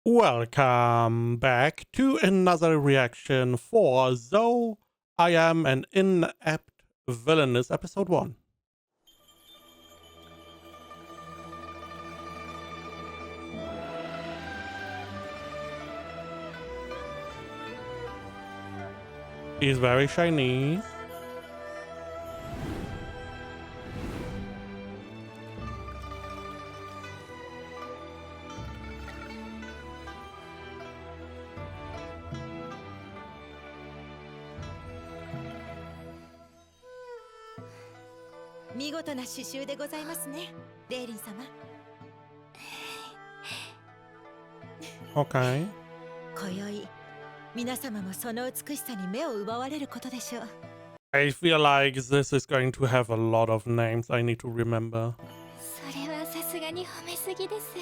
Welcome back to another reaction for Though I Am an Inept Villainess episode 1. He's very Chinese. Okay. 今宵皆様もその美しさに目を奪われることでしょう。 I feel like this is going to have a lot of names I need to remember. それはさすがに褒めすぎです。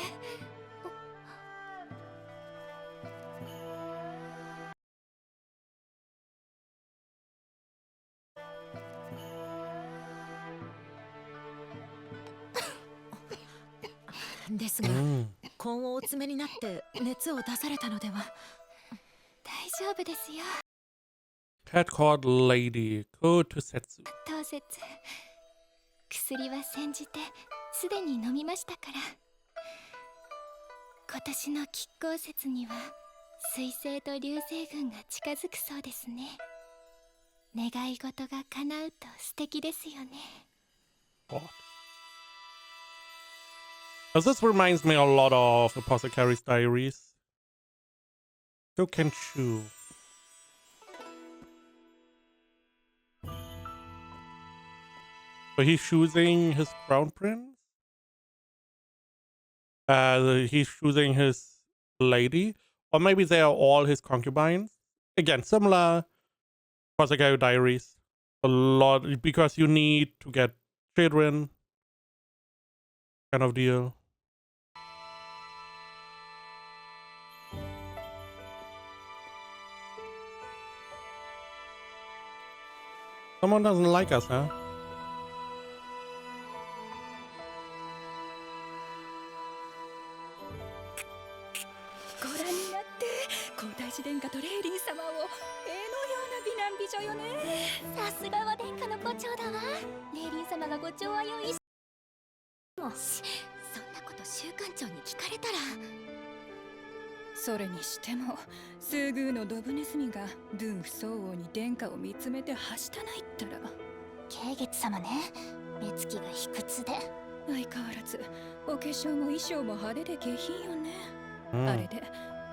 ですが、今後お詰めになって熱を出されたのでは。大丈夫ですよ。 Cat called Lady Kotosetsu. 当節薬は煎じてすでに飲みましたから。今年の亀甲節には水星と流星群が近づくそうですね。願い事が叶うと素敵ですよね。 What? This reminds me a lot of Apothecary's Diaries. You can choose. So he's choosing his crown prince? He's choosing his lady? Or maybe they are all his concubines? Again, similar Apothecary Diaries. A lot, because you need to get children. Kind of deal. Someone doesn't like us, huh? ご覧になって皇太子殿下とレイリン様を絵のような美男美女よね。さすがは殿下のご長だわ。レイリン様がご寵愛を意識もしそんなこと週刊長に聞かれたら。それにしてもスーグーのドブネズミが分不相応に殿下を見つめてはしたないったら。慶月様ね、目つきが卑屈で相変わらずお化粧も衣装も派手で下品よね。あれで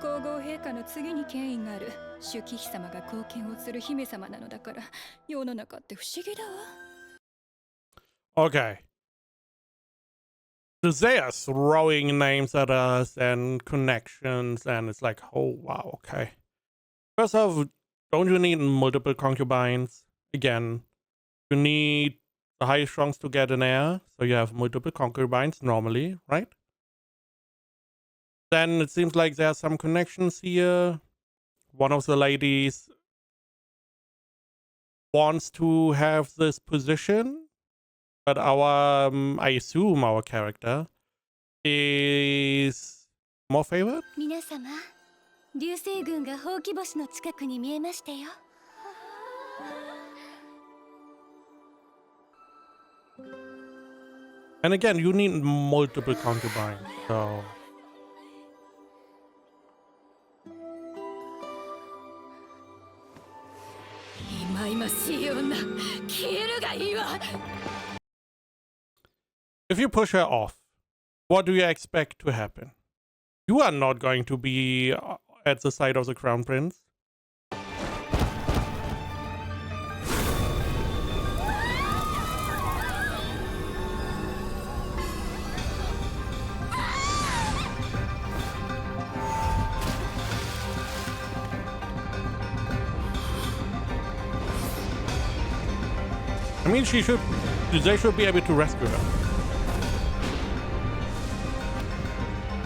皇后陛下の次に権威がある主妃様が貢献をする姫様なのだから、世の中って不思議だわ。 Okay. They are throwing names at us and connections, and it's like, oh wow, okay. First off, don't you need multiple concubines? Again, you need the highest chance to get an heir, so you have multiple concubines normally, right? Then it seems like there are some connections here. One of the ladies wants to have this position, but our, I assume our character is more favored? 皆様、流星群がほうき星の近くに見えましたよ。 And again, you need multiple concubines, so... いまいましい女、消えるがいいわ。 If you push her off, what do you expect to happen? You are not going to be at the side of the crown prince. I mean, they should be able to rescue her.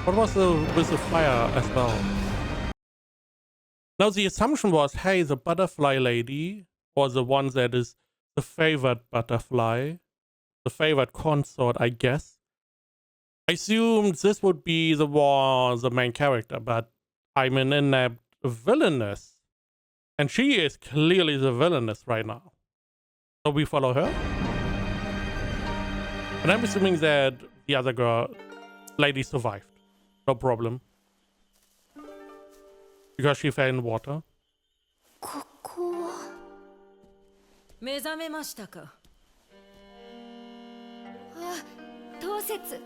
What was with the fire as well? Now the assumption was, hey, the butterfly lady, or the one that is the favored butterfly, the favored consort, I guess. I assumed this would be the main character, but I'm an inept villainess. And she is clearly the villainess right now. So we follow her. And I'm assuming that the other lady survived. No problem. Because she fell in water. ここは目覚めましたか。あ、当節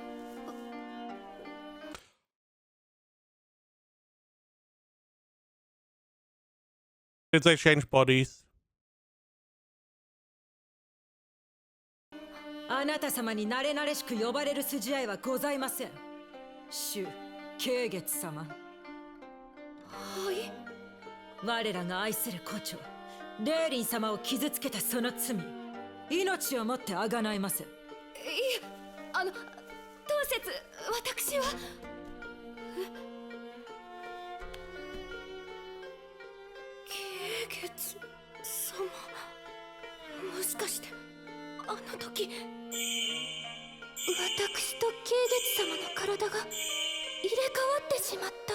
Did they change bodies? あなた様に慣れ慣れしく呼ばれる筋合いはございません。主慶月様。はい。我らが愛する胡蝶レーリン様を傷つけたその罪、命をもってあがないます。いえ、当節私は慶月様、もしかしてあの時私と慶月様の体が入れ替わってしまった。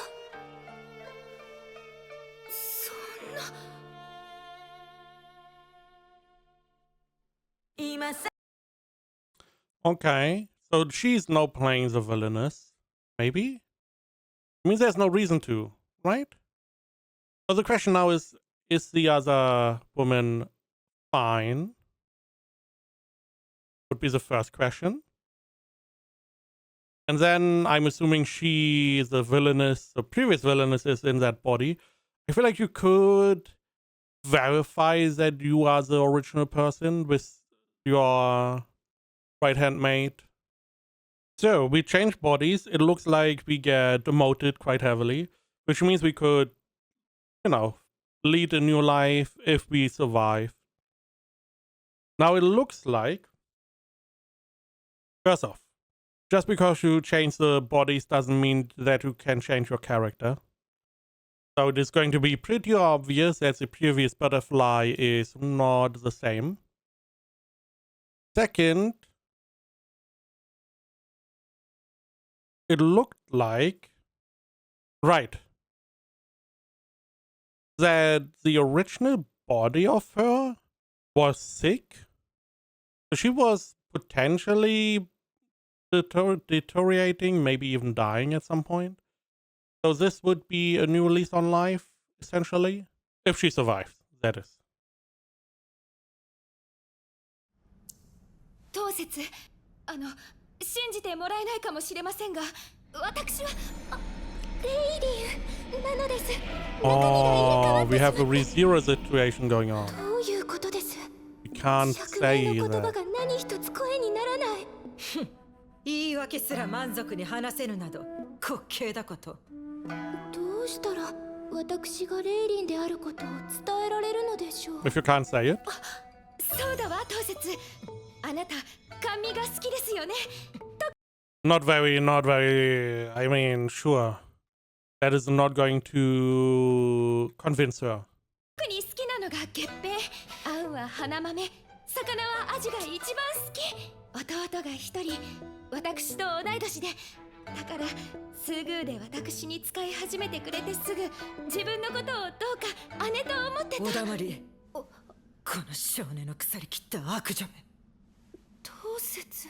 そんな。今さ Okay. So she's now playing the villainess. Maybe? I mean, there's no reason to, right? So the question now is the other woman fine? Would be the first question. And then I'm assuming she, the villainess, the previous villainess is in that body. I feel like you could verify that you are the original person with your right-hand mate. So we change bodies. It looks like we get demoted quite heavily, which means we could, you know, lead a new life if we survive. Now it looks like, first off, just because you change the bodies doesn't mean that you can change your character. So it is going to be pretty obvious that the previous butterfly is not the same. Second, it looked like, right, that the original body of her was sick. She was potentially deteriorating, maybe even dying at some point. So this would be a new lease on life, essentially. If she survives, that is. 当節信じてもらえないかもしれませんが、私はレイリンなのです。 Oh, we have a ReZero situation going on. どういうことです？ We can't 釈明 say の言葉 that. が何一つ声にならない。言い訳すら満足に話せぬなど滑稽だこと。どうしたら私がレイリンであることを伝えられるのでしょう。 If you can't say it. そうだわ、当節。あなた甘味が好きですよね。 Not very, I mean, sure. That is not going to convince her. 特に好きなのが月餅、あんは花豆、魚はアジが一番好き。弟が一人、私と同い年で、だからすぐで私に使い始めてくれてすぐ自分のことをどうか姉と思ってた。お黙り。この少年の腐りきった悪女め。当節。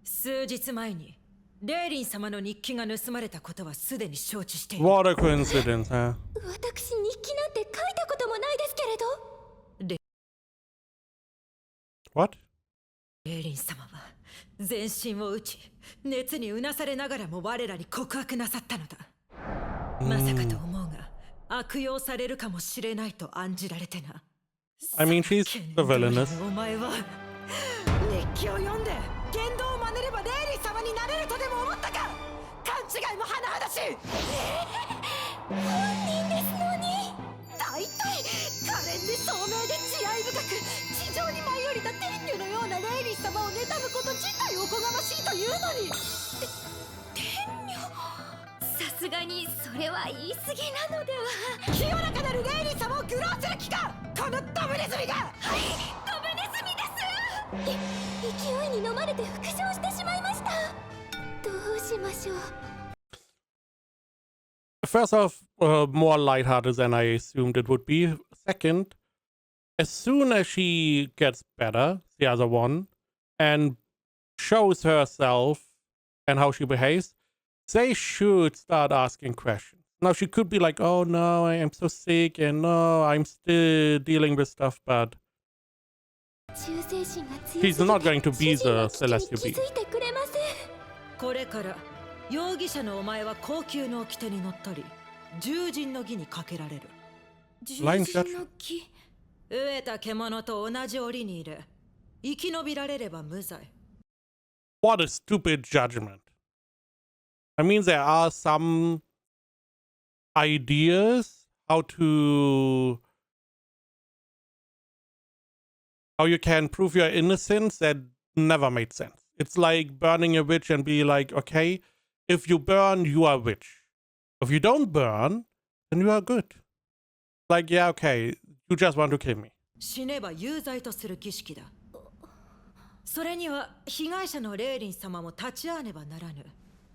数日前にレイリン様の日記が盗まれたことはすでに承知している。 What a coincidence, huh? 私日記なんて書いたこともないですけれど。What? レイリン様は全身を打ち、熱にうなされながらも我らに告白なさったのだ。まさかと思うが、悪用されるかもしれないと案じられてな。 I mean, she's the villainess. お前は日記を読んで言動を真似ればレイリン様になれるとでも思ったか。勘違いも甚だしい。本人ですのに。大体可憐で聡明で慈愛深く地上に舞い降りた天女のようなレイリン様を妬むこと自体おこがましいというのに。天女、さすがにそれは言い過ぎなのでは。清らかなるレイリン様を愚弄する気か、このドブネズミが。はい、ドブネズミです。勢いに飲まれて復唱してしまいました。どうしましょう。 First off, more lighthearted than I assumed it would be. Second, as soon as she gets better, the other one, and shows herself and how she behaves, they should start asking questions. Now, she could be like, oh no, I am so sick, and no, I'm still dealing with stuff, but she's not going to be the Celestial Being. これから容疑者のお前は高級の掟にのっとり従人の儀にかけられる。 Line judge. 飢えた獣と同じ檻に入れ生き延びられれば無罪。 What a stupid judgment. I mean, there are some ideas how you can prove your innocence that never made sense. It's like burning a witch and be like, okay, if you burn, you are a witch. If you don't burn, then you are good. Like, yeah, okay, you just want to kill me. 死ねば有罪とする儀式だ。それには被害者のレイリン様も立ち会わねばならぬ。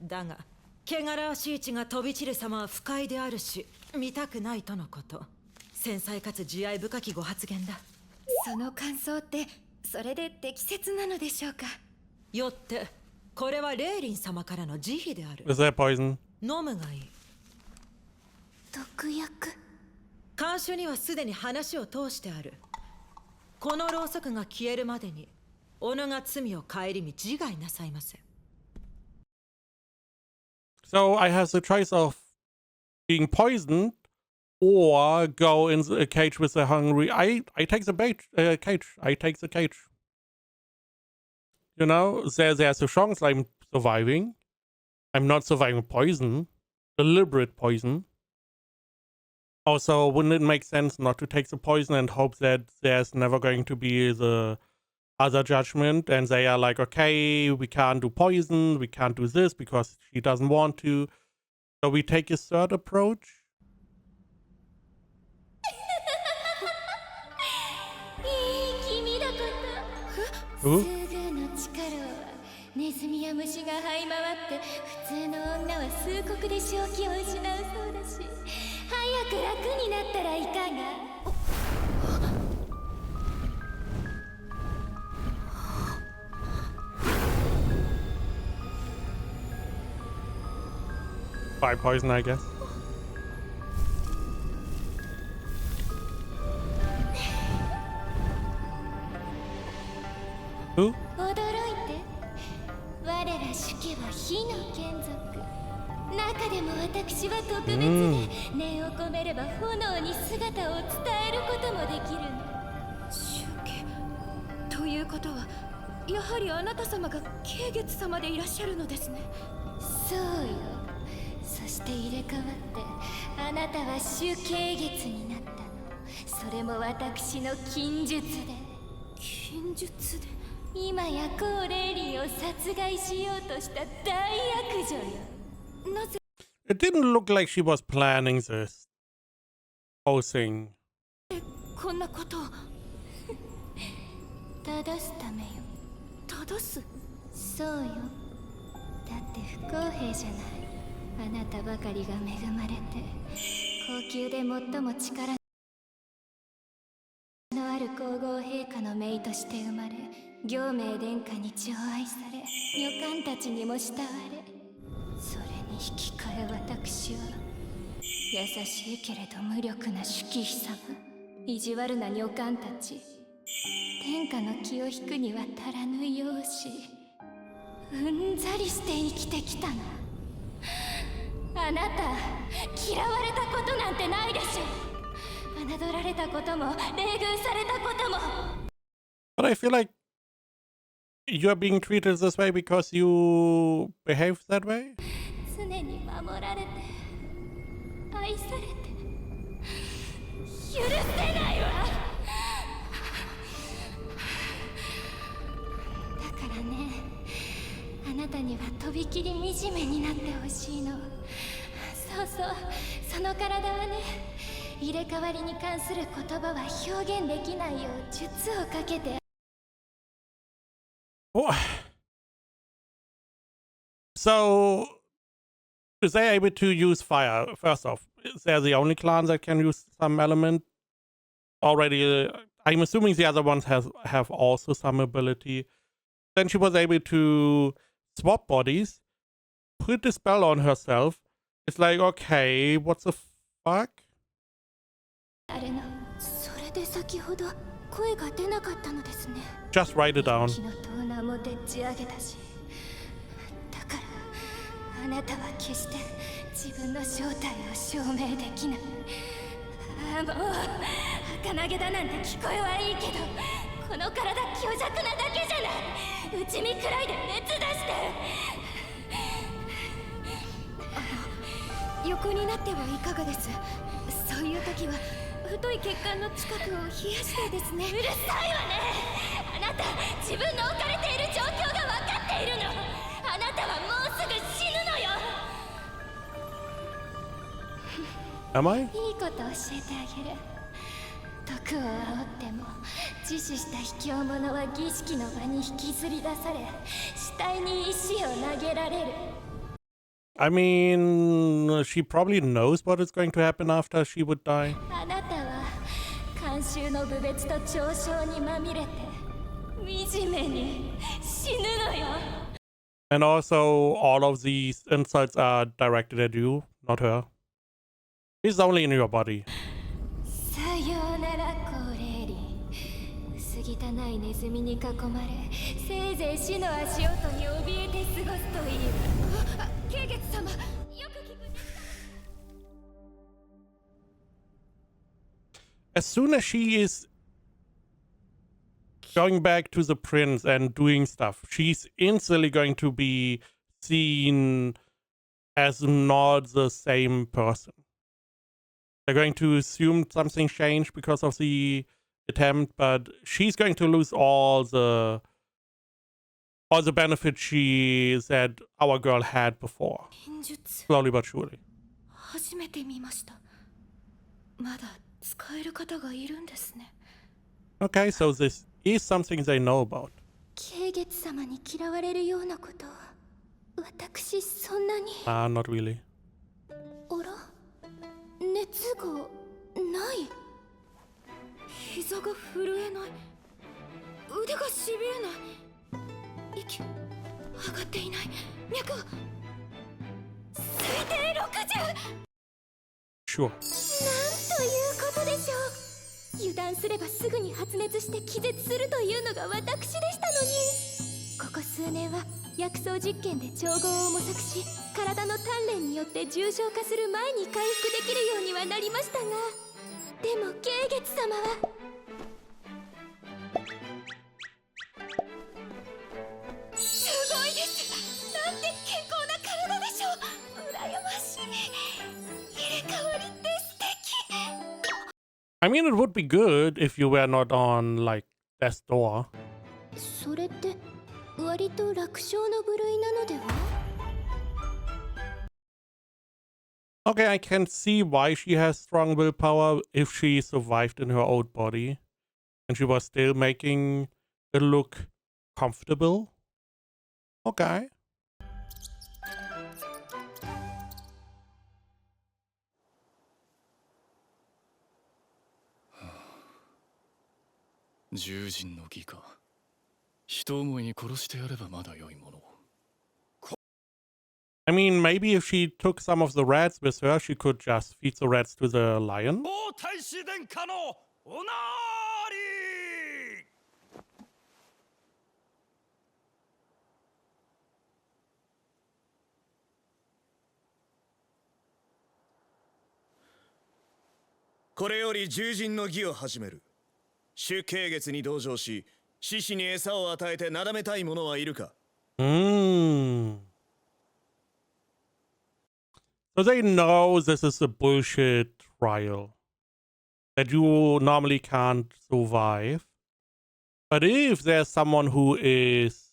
だが汚らわしい血が飛び散る様は不快であるし見たくないとのこと。繊細かつ慈愛深きご発言だ。その感想ってそれで適切なのでしょうか。よってこれはレイリン様からの慈悲である。 Is there poison? 飲むがいい。毒薬。看守にはすでに話を通してある。このろうそくが消えるまでに己が罪を顧み自害なさいませ。 So I have the choice of being poisoned or go in a cage with the hungry. I take the cage. I take the cage. You know, there's a chance I'm surviving. I'm not surviving poison, deliberate poison. Also, wouldn't it make sense not to take the poison and hope that there's never going to be the other judgment and they are like, okay, we can't do poison, we can't do this because she doesn't want to. So we take a third approach. いい君だこと。すぐの力はネズミや虫が這い回って普通の女は数刻で正気を失うそうだし、早く楽になったらいかが。 By poison, I guess. Who? 驚いて。我ら主家は火の眷属。中でも私は特別で、念を込めれば炎に姿を伝えることもできるの。主家ということはやはりあなた様が慶月様でいらっしゃるのですね。そうよ。そして入れ替わってあなたは主慶月になったの。それも私の禁術で。禁術で。今やコーレイリンを殺害しようとした大悪女よ。 It didn't look like she was planning this whole thing. こんなことを正すためよ。正す。そうよ。だって不公平じゃない。あなたばかりが恵まれて高級で最も力のある皇后陛下の姪として生まれ、行命殿下に寵愛され、女官たちにも慕われ、それに引き換え私は優しいけれど無力な主妃様、意地悪な女官たち、天下の気を引くには足らぬ容姿、うんざりして生きてきたの。あなた、嫌われたことなんてないでしょ。侮られたことも、冷遇されたことも。But I feel like you're being treated this way because you behave that way? 常に守られて、愛されて、許せないわ。だからね、あなたにはとびきり惨めになってほしいの。そうそう、その体はね、入れ替わりに関する言葉は表現できないよう術をかけて。Oh. So, is they able to use fire? First off, is they the only clan that can use some element already? I'm assuming the other ones have also some ability. Then she was able to swap bodies, put the spell on herself. It's like, okay, what the fuck? あれのそれで先ほど声が出なかったのですね。 Just write it down. 昨日トーナーもでっち上げたし、だからあなたは決して自分の正体を証明できない。ああもう儚げだなんて聞こえはいいけど、この体虚弱なだけじゃない。内身くらいで熱出して。横になってはいかがです。そういう時は太い血管の近くを冷やしてですね。うるさいわね。あなた自分の置かれている状況が分かっているの。あなたはもうすぐ死ぬのよ。 Am I? いいこと教えてあげる。毒を煽っても自死した卑怯者は儀式の場に引きずり出され、死体に石を投げられる。 I mean, she probably knows what is going to happen after she would die. あなたは慣習の侮蔑と嘲笑にまみれて惨めに死ぬのよ。 And also, all of these insults are directed at you, not her. He's only in your body. さようならコーレーリン。薄汚いネズミに囲まれ、せいぜい死の足音に怯えて過ごすといいわ。あ、ケイゲツ様、よく聞くね。 As soon as she is going back to the prince and doing stuff, she's instantly going to be seen as not the same person. They're going to assume something changed because of the attempt, but she's going to lose all the benefits she said our girl had before. 忍術 Slowly but surely. 初めて見ました。まだ使える方がいるんですね。 Okay, so this is something they know about. ケイゲツ様に嫌われるようなことを私そんなに。 Not really. あら、熱がない。膝が震えない。腕がしびれない。息上がっていない。脈は最低60。 Sure. なんということでしょう。油断すればすぐに発熱して気絶するというのが私でしたのに。ここ数年は薬草実験で調合を模索し、体の鍛錬によって重症化する前に回復できるようにはなりましたが、でもケイゲツ様はすごいです。なんて健康な体でしょう。羨ましい。入れ替わりって素敵。 I mean, it would be good if you were not on, like, death's door. それって割と楽勝の部類なのでは？ Okay, I can see why she has strong willpower if she survived in her old body. And she was still making it look comfortable. Okay. 獣人の義か。人思いに殺してやればまだ良いもの。 I mean, maybe if she took some of the rats with her, she could just feed the rats to the lion. 王太子殿下のおなーり。これより獣人の儀を始める。主慶月に同情し、獅子に餌を与えてなだめたい者はいるか？ So they know this is a bullshit trial that you normally can't survive. But if there's someone who is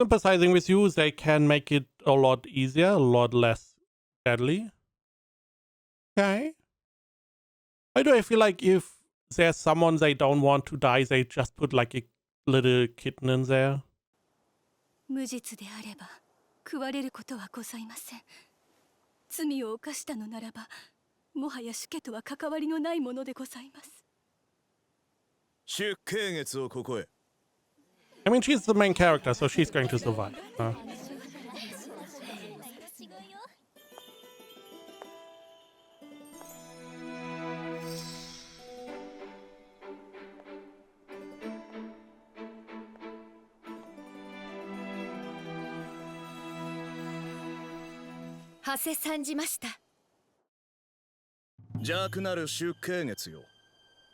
sympathizing with you, they can make it a lot easier, a lot less deadly. Okay. Why do I feel like if there's someone they don't want to die, they just put like a little kitten in there? 無実であれば食われることはございません。罪を犯したのならば、もはや主家とは関わりのないものでございます。出刑月をここへ。 I mean, she's the main character, so she's going to survive. 馳せ参じました。邪悪なる出刑月よ。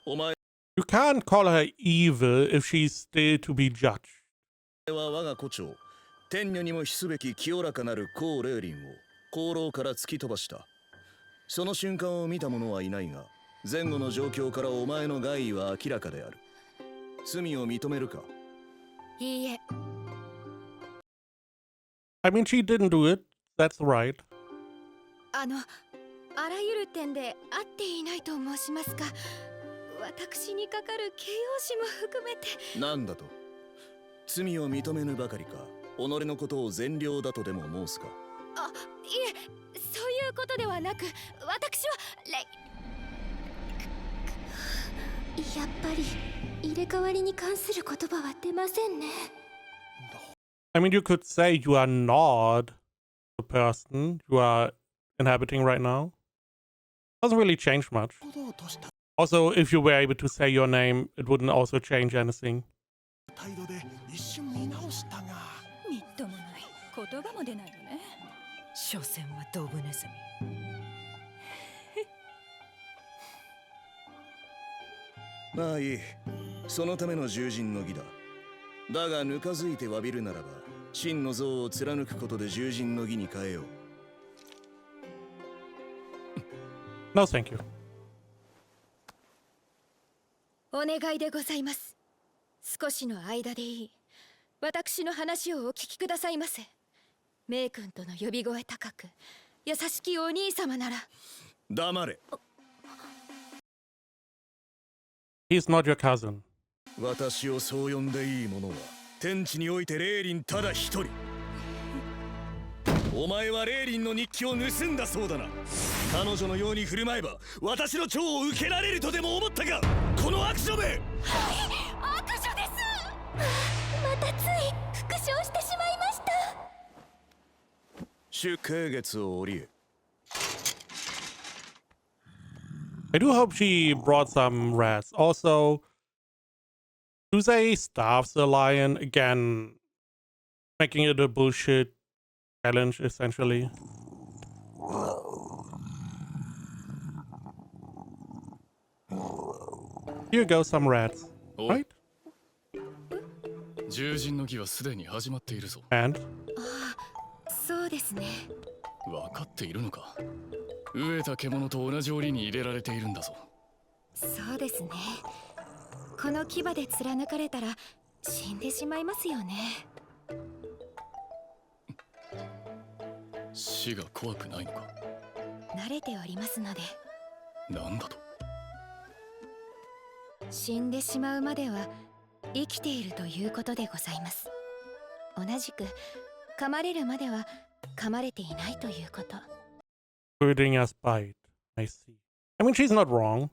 お前 You can't call her evil if she's still to be judged. は我が胡蝶、天女にも比すべき清らかなる高霊輪を功労から突き飛ばした。その瞬間を見た者はいないが、前後の状況からお前の害は明らかである。罪を認めるか？いいえ。I mean, she didn't do it. That's right. あらゆる点で合っていないと申しますか。私にかかる形容詞も含めて。なんだと？罪を認めぬばかりか、己のことを善良だとでも申すか？あ、いえ、そういうことではなく、私はやっぱり入れ替わりに関する言葉は出ませんね。I mean, you could say you are not the person you are inhabiting right now. Doesn't really change much. Also, if you were able to say your name, it wouldn't also change anything. みっともない。言葉も出ないよね。所詮はドブネズミ。まあいい。そのための従人の儀だ。だがぬかづいて詫びるならば、真の像を貫くことで従人の儀に変えよう。No, thank you. お願いでございます。少しの間でいい。私の話をお聞きくださいませ。メイ君との呼び声高く、優しきお兄様なら。黙れ。He's not your cousin. 私をそう呼んでいい者は、天地において霊輪ただ一人。お前は霊輪の日記を盗んだそうだな。彼女のように振る舞えば私の長を受けられるとでも思ったか、この悪女め。はい、悪女です。またつい復唱してしまいました。出刑月を降りえ。I do hope she brought some rats. Also, do they starve the lion? Again, making it a bullshit challenge, essentially. Here go some rats, right? 従人の儀はすでに始まっているぞ。And? そうですね。分かっているのか。飢えた獣と同じ檻に入れられているんだぞ。そうですね。この牙で貫かれたら死んでしまいますよね。死が怖くないのか。慣れておりますので。なんだと。死んでしまうまでは生きているということでございます。同じく噛まれるまでは噛まれていないということ。Breeding us bite. I see. I mean, she's not wrong.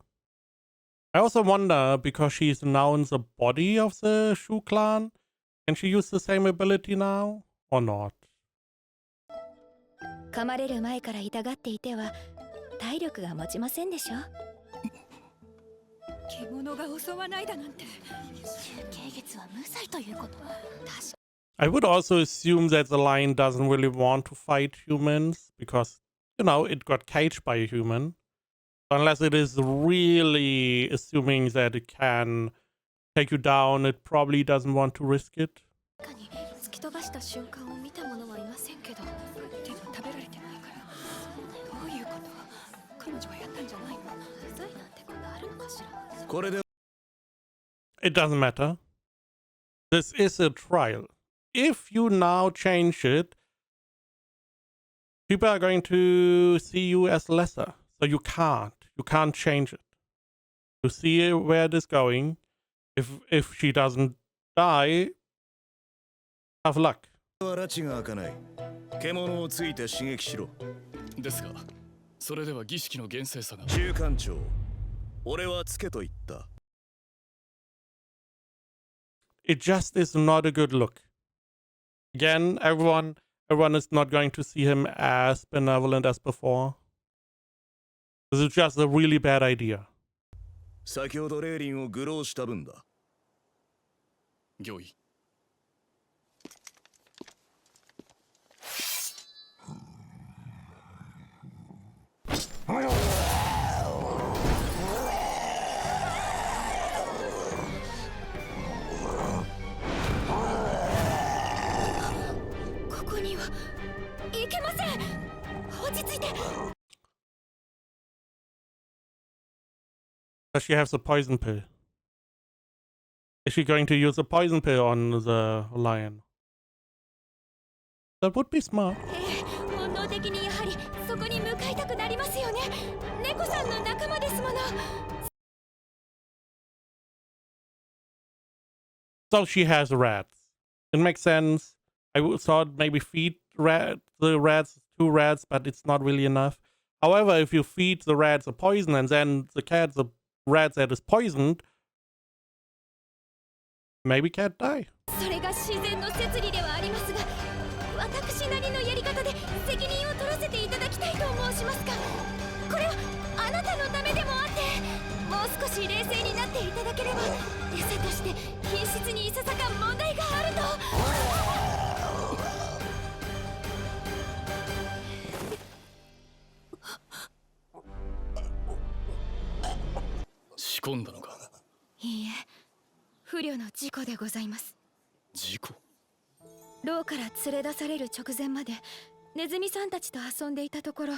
I also wonder, because she's now in the body of the Shu clan, can she use the same ability now? Or not? 噛まれる前から痛がっていては体力が持ちませんでしょ。獣が襲わないだなんて。出刑月は無罪ということ。確か I would also assume that the lion doesn't really want to fight humans, because, you know, it got caged by a human. Unless it is really assuming that it can take you down, it probably doesn't want to risk it. に突き飛ばした瞬間を見た者はいませんけど。でも食べられてないから。どういうこと？彼女がやったんじゃないの？無罪なんてことあるのかしら。これで It doesn't matter. This is a trial. If you now change it, people are going to see you as lesser. So you can't change it. You see where it is going. If she doesn't die, tough luck. は拉致が開かない。獣をついて刺激しろ。ですが、それでは儀式の厳正さが。中艦長、俺はつけと言った。It just is not a good look. Again, everyone is not going to see him as benevolent as before. This is just a really bad idea. 先ほどレーリンを愚弄した分だ。御意。ここにはいけません。落ち着いて。Does she have the poison pill? Is she going to use the poison pill on the lion? That would be smart. 本能的にやはりそこに向かいたくなりますよね。猫さんの仲間ですもの。So she has rats. It makes sense. I thought maybe feed the rats 2 rats, but it's not really enough. However, if you feed the rats a poison and then the rat that is poisoned, maybe can't die. それが自然の摂理ではありますが、私なりのやり方で責任を取らせていただきたいと申しますか。これはあなたのためでもあって、もう少し冷静になっていただければ、餌として品質にいささか問題があると。仕込んだのか。いいえ、不慮の事故でございます。事故。牢から連れ出される直前までネズミさんたちと遊んでいたところ、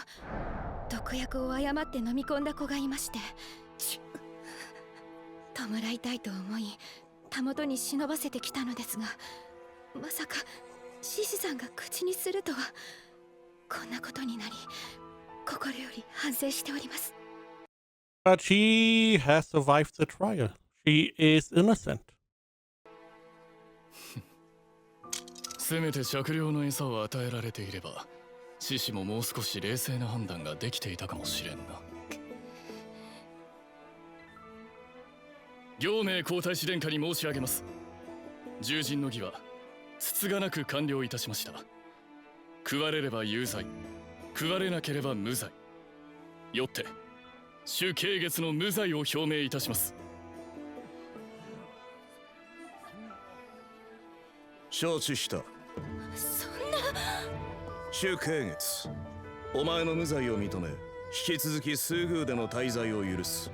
毒薬を誤って飲み込んだ子がいまして、弔いたいと思いたもとに忍ばせてきたのですが、まさか獅子さんが口にするとは。こんなことになり、心より反省しております。 But she has survived the trial. She is innocent. せめて酌量の餌を与えられていれば、獅子ももう少し冷静な判断ができていたかもしれんな。行命皇太子殿下に申し上げます。従人の儀はつつがなく完了いたしました。食われれば有罪、食われなければ無罪。よって主慶月の無罪を表明いたします。承知した。そんな。主慶月、お前の無罪を認め、引き続きスーグーでの滞在を許す。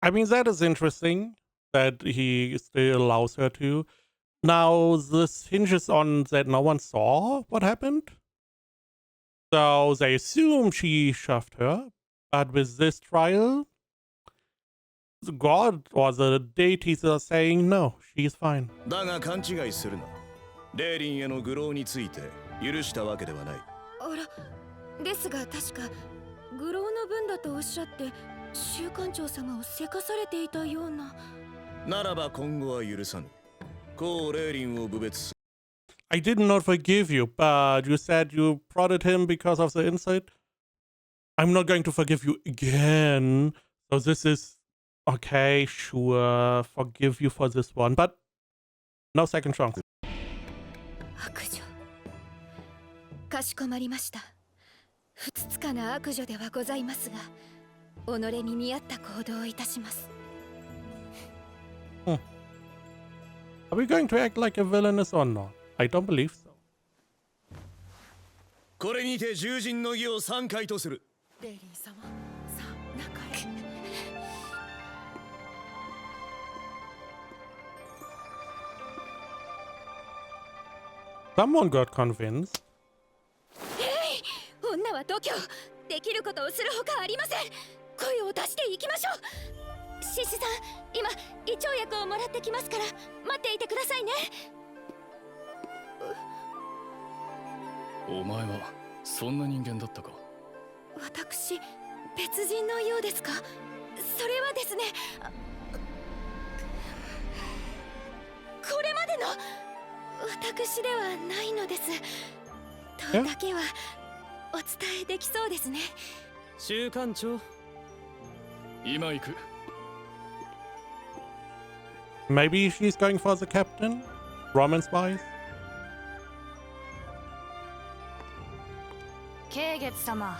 I mean, that is interesting that he still allows her to. Now, this hinges on that no one saw what happened. So they assume she shoved her. But with this trial, the god or the deities are saying no, she is fine. だが勘違いするな。レーリンへの愚弄について許したわけではない。あら、ですが確か愚弄の分だとおっしゃって衆官長様をせかされていたような。ならば今後は許さぬ。こうレーリンを侮蔑する。I did not forgive you, but you said you prodded him because of the insult. I'm not going to forgive you again. So this is okay, sure, forgive you for this one, but no second chance. 悪女。かしこまりました。ふつつかな悪女ではございますが、己に見合った行動をいたします。Are we going to act like a villainess or not? I don't believe so. これにて従人の儀を3回とする。レイリン様、さあ中へ。Someone got convinced. 女は度胸。できることをするほかありません。声を出していきましょう。獅子さん、今胃腸薬をもらってきますから待っていてくださいね。お前はそんな人間だったか。私、別人のようですか。それはですね、これまでの私ではないのです。とだけはお伝えできそうですね。週刊長。今行く。 Maybe she's going for the captain? Romance wise? 慶月様。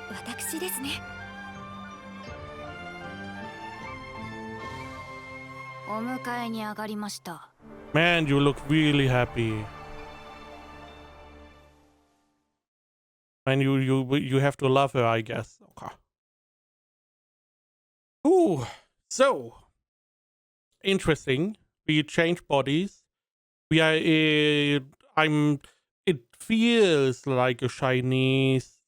私ですね。お迎えに上がりました。 Man, you look really happy. Man, you have to love her, I guess. Okay. Ooh, so interesting. We change bodies. We are. I'm. It feels like a Chinese,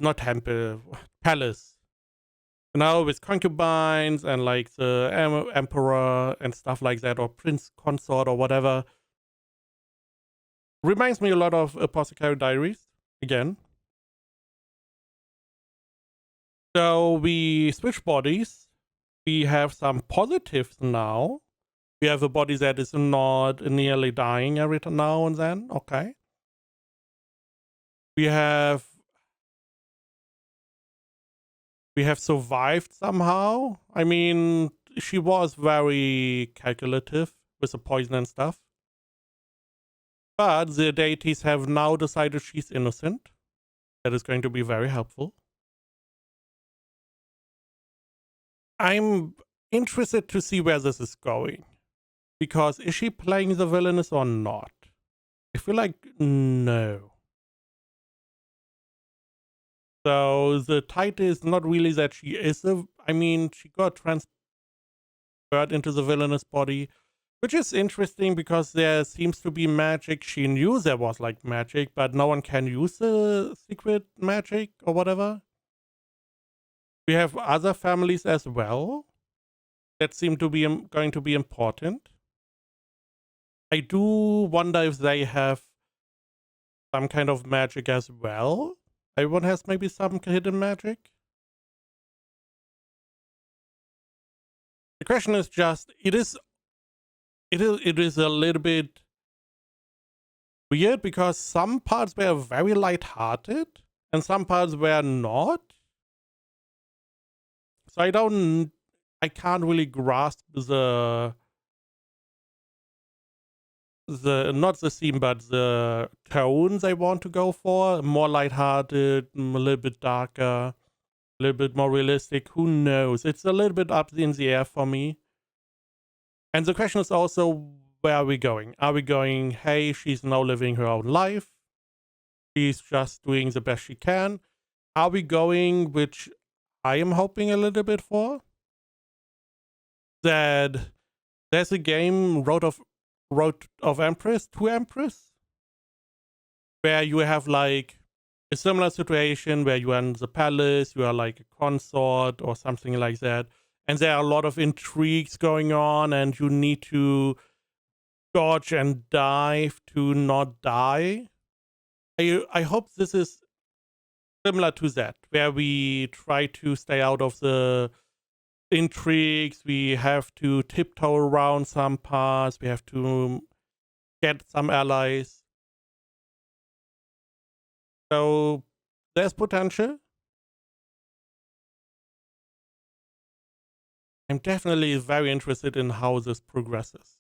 not temple, palace. You know, with concubines and like the emperor and stuff like that, or prince consort or whatever. Reminds me a lot of Apothecary Diaries again. So we switch bodies. We have some positives now. We have a body that is not nearly dying every now and then. Okay. We have survived somehow. I mean, she was very calculative with the poison and stuff. But the deities have now decided she's innocent. That is going to be very helpful. I'm interested to see where this is going. Because is she playing the villainess or not? I feel like no. So the title is not really that she is she got transferred into the villainous body, which is interesting because there seems to be magic. She knew there was like magic, but no one can use the secret magic or whatever. We have other families as well that seem to be going to be important. I do wonder if they have some kind of magic as well. Everyone has maybe some hidden magic. The question is just, it is a little bit weird because some parts were very lighthearted and some parts were not. So I can't really grasp the not the theme, but the tones I want to go for. More lighthearted, a little bit darker, a little bit more realistic. Who knows? It's a little bit up in the air for me. And the question is also, where are we going? Are we going, hey, she's now living her own life. She's just doing the best she can. Are we going, which I am hoping a little bit for, that there's a game, Road of Empress, to Empress, where you have like a similar situation where you are in the palace, you are like a consort or something like that, and there are a lot of intrigues going on, and you need to dodge and dive to not die. I hope this is similar to that, where we try to stay out of the intrigues, we have to tiptoe around some parts, we have to get some allies. So there's potential. I'm definitely very interested in how this progresses.